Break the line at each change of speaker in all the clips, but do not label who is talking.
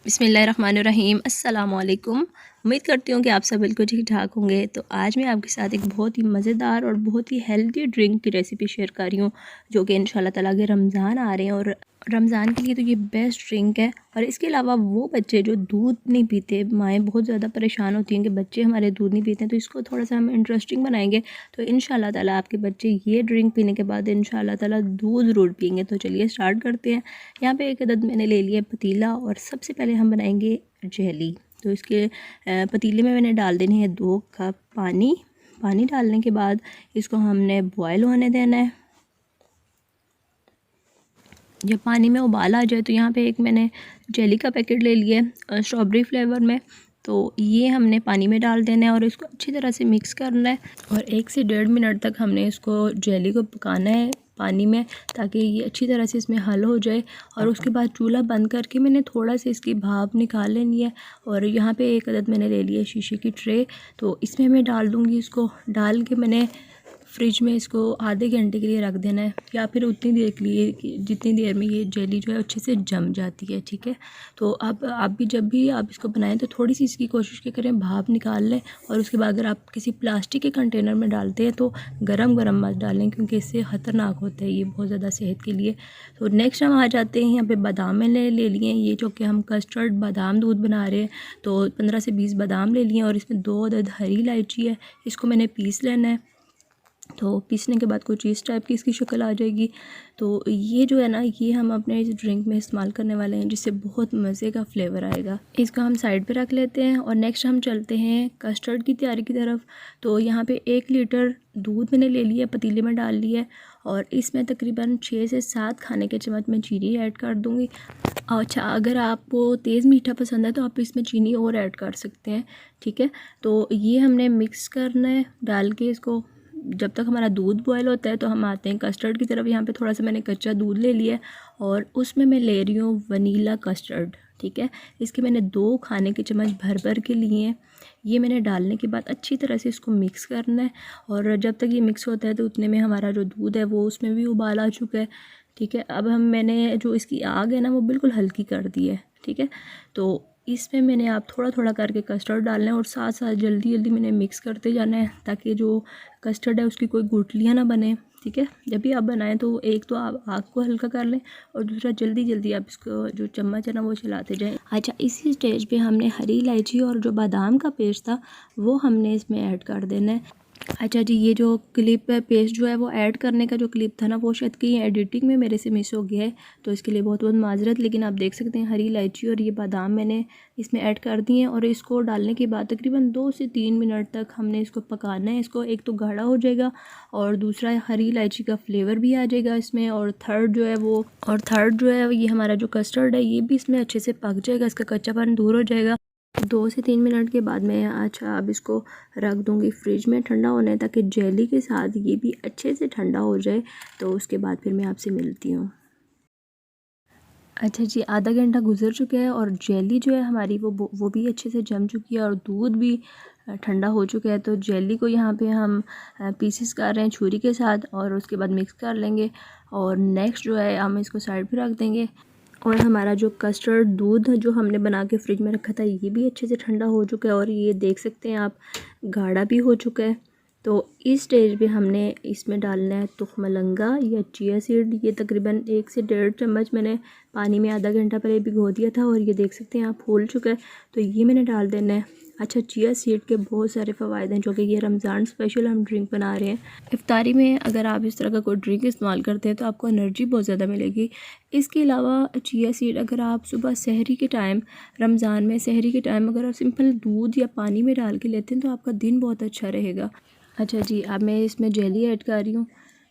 बिस्मिल्लाहिर्रहमानिर्रहीम। अस्सलामुअलैकुम। उम्मीद करती हूँ कि आप सब बिल्कुल ठीक ठाक होंगे। तो आज मैं आपके साथ एक बहुत ही मज़ेदार और बहुत ही हेल्दी ड्रिंक की रेसिपी शेयर कर रही हूँ, जो कि इंशाल्लाह ताला के रमज़ान आ रहे हैं और रमज़ान के लिए तो ये बेस्ट ड्रिंक है। और इसके अलावा वो बच्चे जो दूध नहीं पीते, माएँ बहुत ज़्यादा परेशान होती हैं कि बच्चे हमारे दूध नहीं पीते हैं, तो इसको थोड़ा सा हम इंटरेस्टिंग बनाएंगे तो इंशाल्लाह ताला आपके बच्चे ये ड्रिंक पीने के बाद इंशाल्लाह ताला दूध ज़रूर पिएंगे। तो चलिए स्टार्ट करते हैं। यहाँ पे एक अदद मैंने ले लिया पतीला और सबसे पहले हम बनाएंगे जेली। तो इसके पतीले में मैंने डाल देनी है 2 कप पानी। पानी डालने के बाद इसको हमने बॉयल होने देना है। जब पानी में उबाल आ जाए तो यहाँ पे एक मैंने जेली का पैकेट ले लिया है स्ट्रॉबेरी फ्लेवर में। तो ये हमने पानी में डाल देना है और इसको अच्छी तरह से मिक्स करना है और 1 से 1.5 मिनट तक हमने इसको जेली को पकाना है पानी में, ताकि ये अच्छी तरह से इसमें हल हो जाए। और उसके बाद चूल्हा बंद करके मैंने थोड़ा सा इसकी भाप निकाल लेनी है। और यहाँ पे एक अदद मैंने ले लिया शीशे की ट्रे, तो इसमें मैं डाल दूँगी। इसको डाल के मैंने फ्रिज में इसको आधे घंटे के लिए रख देना है, या फिर उतनी देर के लिए कि जितनी देर में ये जेली जो है अच्छे से जम जाती है। ठीक है, तो अब आप भी जब भी आप इसको बनाएं तो थोड़ी सी इसकी कोशिश के करें भाप निकाल लें। और उसके बाद अगर आप किसी प्लास्टिक के कंटेनर में डालते हैं तो गरम गरम मत डालें, क्योंकि इससे ख़तरनाक होता है ये बहुत ज़्यादा सेहत के लिए। तो नेक्स्ट हम आ जाते हैं, यहाँ पे बादाम मैंने ले लिए हैं, ये जो कि हम कस्टर्ड बादाम दूध बना रहे हैं। तो 15 से 20 बादाम ले लिए और इसमें 2 अदद हरी इलायची है, इसको मैंने पीस लेना है। तो पीसने के बाद कुछ इस टाइप की इसकी शक्ल आ जाएगी। तो ये जो है ना, ये हम अपने इस ड्रिंक में इस्तेमाल करने वाले हैं, जिससे बहुत मज़े का फ्लेवर आएगा। इसको हम साइड पे रख लेते हैं और नेक्स्ट हम चलते हैं कस्टर्ड की तैयारी की तरफ। तो यहाँ पे 1 लीटर दूध मैंने ले लिया, पतीले में डाल लिया और इसमें तकरीबन 6 से 7 खाने के चम्मच मैं चीनी ऐड कर दूँगी। अच्छा, अगर आपको तेज़ मीठा पसंद है तो आप इसमें चीनी और ऐड कर सकते हैं। ठीक है, तो ये हमने मिक्स करना है डाल के इसको। जब तक हमारा दूध बॉयल होता है तो हम आते हैं कस्टर्ड की तरफ। यहाँ पे थोड़ा सा मैंने कच्चा दूध ले लिया है और उसमें मैं ले रही हूँ वनीला कस्टर्ड। ठीक है, इसके मैंने 2 खाने के चम्मच भर भर के लिए हैं। ये मैंने डालने के बाद अच्छी तरह से इसको मिक्स करना है। और जब तक ये मिक्स होता है तो उतने में हमारा जो दूध है वो उसमें भी उबाल आ चुका है। ठीक है, अब मैंने जो इसकी आग है ना वो बिल्कुल हल्की कर दी है। ठीक है, तो इसमें मैंने आप थोड़ा थोड़ा करके कस्टर्ड डालना है और साथ साथ जल्दी जल्दी मैंने मिक्स करते जाना है, ताकि जो कस्टर्ड है उसकी कोई गुठलियाँ ना बने। ठीक है, जब भी आप बनाएं तो एक तो आप आग को हल्का कर लें और दूसरा जल्दी जल्दी आप इसको जो चम्मच है ना वो चलाते जाएं। अच्छा, इसी स्टेज पे हमने हरी इलायची और जो बादाम का पेस्ट था वो हमने इसमें ऐड कर देना है। अच्छा जी, ये जो क्लिप है, पेस्ट जो है वो ऐड करने का जो क्लिप था ना वो शायद कहीं एडिटिंग में मेरे से मिस हो गया है, तो इसके लिए बहुत बहुत माजरत। लेकिन आप देख सकते हैं हरी इलायची और ये बादाम मैंने इसमें ऐड कर दिए हैं और इसको डालने के बाद तकरीबन 2 से 3 मिनट तक हमने इसको पकाना है। इसको एक तो गाढ़ा हो जाएगा और दूसरा हरी इलायची का फ्लेवर भी आ जाएगा इसमें, और थर्ड जो है ये हमारा जो कस्टर्ड है ये भी इसमें अच्छे से पक जाएगा, इसका कच्चापन दूर हो जाएगा। 2 से 3 मिनट के बाद मैं अच्छा अब इसको रख दूँगी फ्रिज में ठंडा होने, ताकि जेली के साथ ये भी अच्छे से ठंडा हो जाए। तो उसके बाद फिर मैं आपसे मिलती हूँ। अच्छा जी, आधा घंटा गुजर चुका है और जेली जो है हमारी वो भी अच्छे से जम चुकी है और दूध भी ठंडा हो चुका है। तो जेली को यहाँ पे हम पीसेस कर रहे हैं छुरी के साथ और उसके बाद मिक्स कर लेंगे। और नेक्स्ट जो है हम इसको साइड पे रख देंगे। और हमारा जो कस्टर्ड दूध जो हमने बना के फ्रिज में रखा था ये भी अच्छे से ठंडा हो चुका है और ये देख सकते हैं आप गाढ़ा भी हो चुका है। तो इस स्टेज पे हमने इसमें डालना है तुखमलंगा या चिया सीड। ये तकरीबन 1 से 1.5 चम्मच मैंने पानी में आधा घंटा पहले भिगो दिया था और ये देख सकते हैं आप फूल चुका है, तो ये मैंने डाल देना है। अच्छा, चिया सीड के बहुत सारे फ़वाइद हैं, जो कि ये रमज़ान स्पेशल हम ड्रिंक बना रहे हैं। इफ्तारी में अगर आप इस तरह का कोई ड्रिंक इस्तेमाल करते हैं तो आपको एनर्जी बहुत ज़्यादा मिलेगी। इसके अलावा चिया सीड अगर आप सुबह सहरी के टाइम, रमज़ान में सहरी के टाइम अगर आप सिंपल दूध या पानी में डाल के लेते हैं तो आपका दिन बहुत अच्छा रहेगा। अच्छा जी, अब मैं इसमें जेली ऐड कर रही हूँ।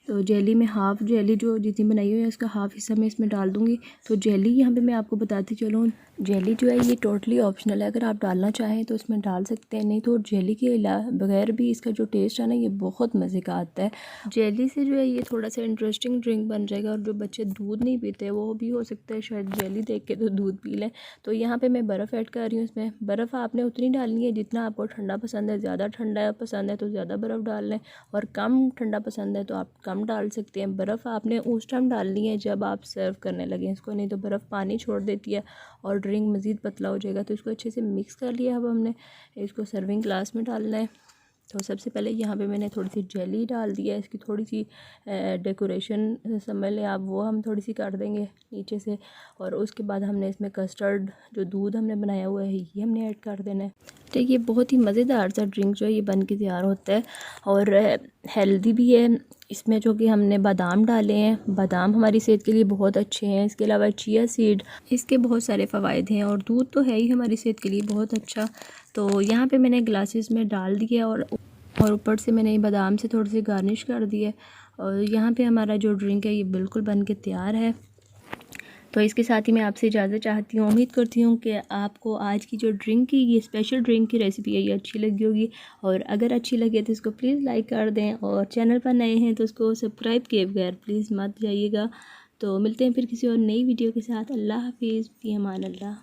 तो जेली में हाफ़ जेली जो जितनी बनाई हुई है उसका हाफ़ हिस्सा मैं इसमें डाल दूँगी। तो जेली यहाँ पे मैं आपको बताती चलूँ, जेली जो है ये टोटली ऑप्शनल है, अगर आप डालना चाहें तो इसमें डाल सकते हैं, नहीं तो जेली के बगैर भी इसका जो टेस्ट है ना ये बहुत मज़े का आता है। जेली से जो है ये थोड़ा सा इंटरेस्टिंग ड्रिंक बन जाएगा और जो बच्चे दूध नहीं पीते वो भी हो सकता है शायद जेली देख के तो दूध पी लें। तो यहाँ पर मैं बर्फ़ ऐड कर रही हूँ। इसमें बर्फ़ आपने उतनी डालनी है जितना आपको ठंडा पसंद है। ज़्यादा ठंडा पसंद है तो ज़्यादा बर्फ़ डाल लें और कम ठंडा पसंद है तो आप कम बादाम डाल सकते हैं। बर्फ़ आपने उस टाइम डालनी है जब आप सर्व करने लगें इसको, नहीं तो बर्फ़ पानी छोड़ देती है और ड्रिंक मज़ीद पतला हो जाएगा। तो इसको अच्छे से मिक्स कर लिया। अब हमने इसको सर्विंग ग्लास में डालना है। तो सबसे पहले यहाँ पे मैंने थोड़ी सी जेली डाल दी है, इसकी थोड़ी सी डेकोरेशन समझ लें आप, वो हम थोड़ी सी कर देंगे नीचे से। और उसके बाद हमने इसमें कस्टर्ड जो दूध हमने बनाया हुआ है ये हमने ऐड कर देना है। ठीक है, बहुत ही मज़ेदार सा ड्रिंक जो है ये बन के तैयार होता है और हेल्दी भी है। इसमें जो कि हमने बादाम डाले हैं, बादाम हमारी सेहत के लिए बहुत अच्छे हैं। इसके अलावा चिया सीड, इसके बहुत सारे फ़वाइद हैं और दूध तो है ही हमारी सेहत के लिए बहुत अच्छा। तो यहाँ पे मैंने ग्लासेस में डाल दिया और ऊपर से मैंने बादाम से थोड़ी सी गार्निश कर दी है। और यहाँ पे हमारा जो ड्रिंक है ये बिल्कुल बन के तैयार है। तो इसके साथ ही मैं आपसे इजाज़त चाहती हूँ। उम्मीद करती हूँ कि आपको आज की जो ड्रिंक की ये स्पेशल ड्रिंक की रेसिपी है ये अच्छी लगी होगी। और अगर अच्छी लगे तो इसको प्लीज़ लाइक कर दें और चैनल पर नए हैं तो उसको सब्सक्राइब किए बगैर प्लीज़ मत जाइएगा। तो मिलते हैं फिर किसी और नई वीडियो के साथ। अल्लाह हाफिज़, फ़ी अमान अल्लाह।